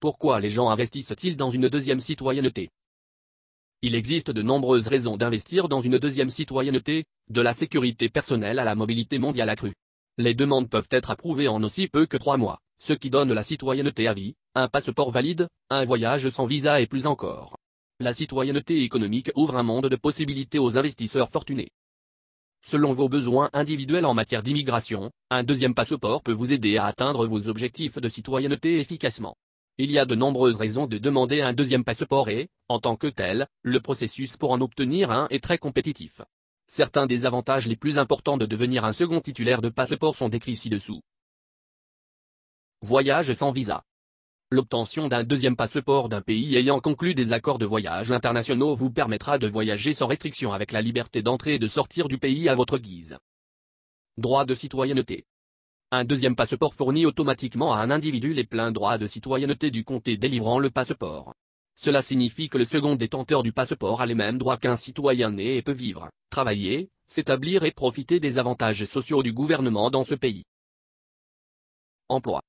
Pourquoi les gens investissent-ils dans une deuxième citoyenneté? Il existe de nombreuses raisons d'investir dans une deuxième citoyenneté, de la sécurité personnelle à la mobilité mondiale accrue. Les demandes peuvent être approuvées en aussi peu que 3 mois, ce qui donne la citoyenneté à vie, un passeport valide, un voyage sans visa et plus encore. La citoyenneté économique ouvre un monde de possibilités aux investisseurs fortunés. Selon vos besoins individuels en matière d'immigration, un deuxième passeport peut vous aider à atteindre vos objectifs de citoyenneté efficacement. Il y a de nombreuses raisons de demander un deuxième passeport et, en tant que tel, le processus pour en obtenir un est très compétitif. Certains des avantages les plus importants de devenir un second titulaire de passeport sont décrits ci-dessous. Voyage sans visa. L'obtention d'un deuxième passeport d'un pays ayant conclu des accords de voyage internationaux vous permettra de voyager sans restriction avec la liberté d'entrer et de sortir du pays à votre guise. Droit de citoyenneté. Un deuxième passeport fournit automatiquement à un individu les pleins droits de citoyenneté du comté délivrant le passeport. Cela signifie que le second détenteur du passeport a les mêmes droits qu'un citoyen né et peut vivre, travailler, s'établir et profiter des avantages sociaux du gouvernement dans ce pays. Emploi.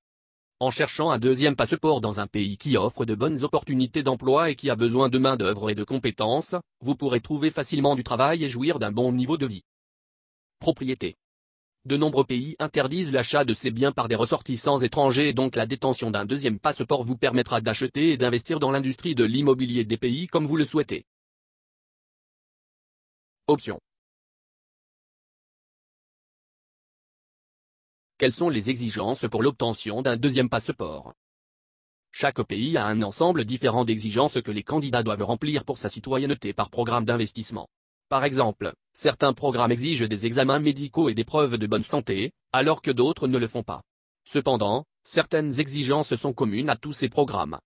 En cherchant un deuxième passeport dans un pays qui offre de bonnes opportunités d'emploi et qui a besoin de main-d'œuvre et de compétences, vous pourrez trouver facilement du travail et jouir d'un bon niveau de vie. Propriété. De nombreux pays interdisent l'achat de ces biens par des ressortissants étrangers et donc la détention d'un deuxième passeport vous permettra d'acheter et d'investir dans l'industrie de l'immobilier des pays comme vous le souhaitez. Options. Quelles sont les exigences pour l'obtention d'un deuxième passeport? Chaque pays a un ensemble différent d'exigences que les candidats doivent remplir pour sa citoyenneté par programme d'investissement. Par exemple, certains programmes exigent des examens médicaux et des preuves de bonne santé, alors que d'autres ne le font pas. Cependant, certaines exigences sont communes à tous ces programmes.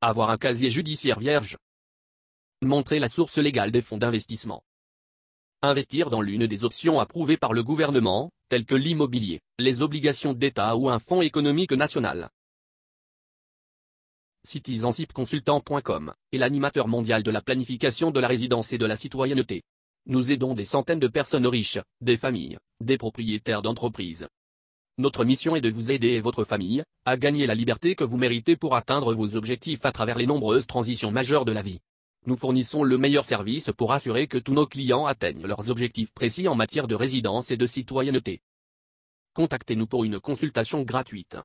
Avoir un casier judiciaire vierge. Montrer la source légale des fonds d'investissement. Investir dans l'une des options approuvées par le gouvernement, telles que l'immobilier, les obligations d'État ou un fonds économique national. Citizenshipconsultant.com est l'animateur mondial de la planification de la résidence et de la citoyenneté. Nous aidons des centaines de personnes riches, des familles, des propriétaires d'entreprises. Notre mission est de vous aider et votre famille à gagner la liberté que vous méritez pour atteindre vos objectifs à travers les nombreuses transitions majeures de la vie. Nous fournissons le meilleur service pour assurer que tous nos clients atteignent leurs objectifs précis en matière de résidence et de citoyenneté. Contactez-nous pour une consultation gratuite.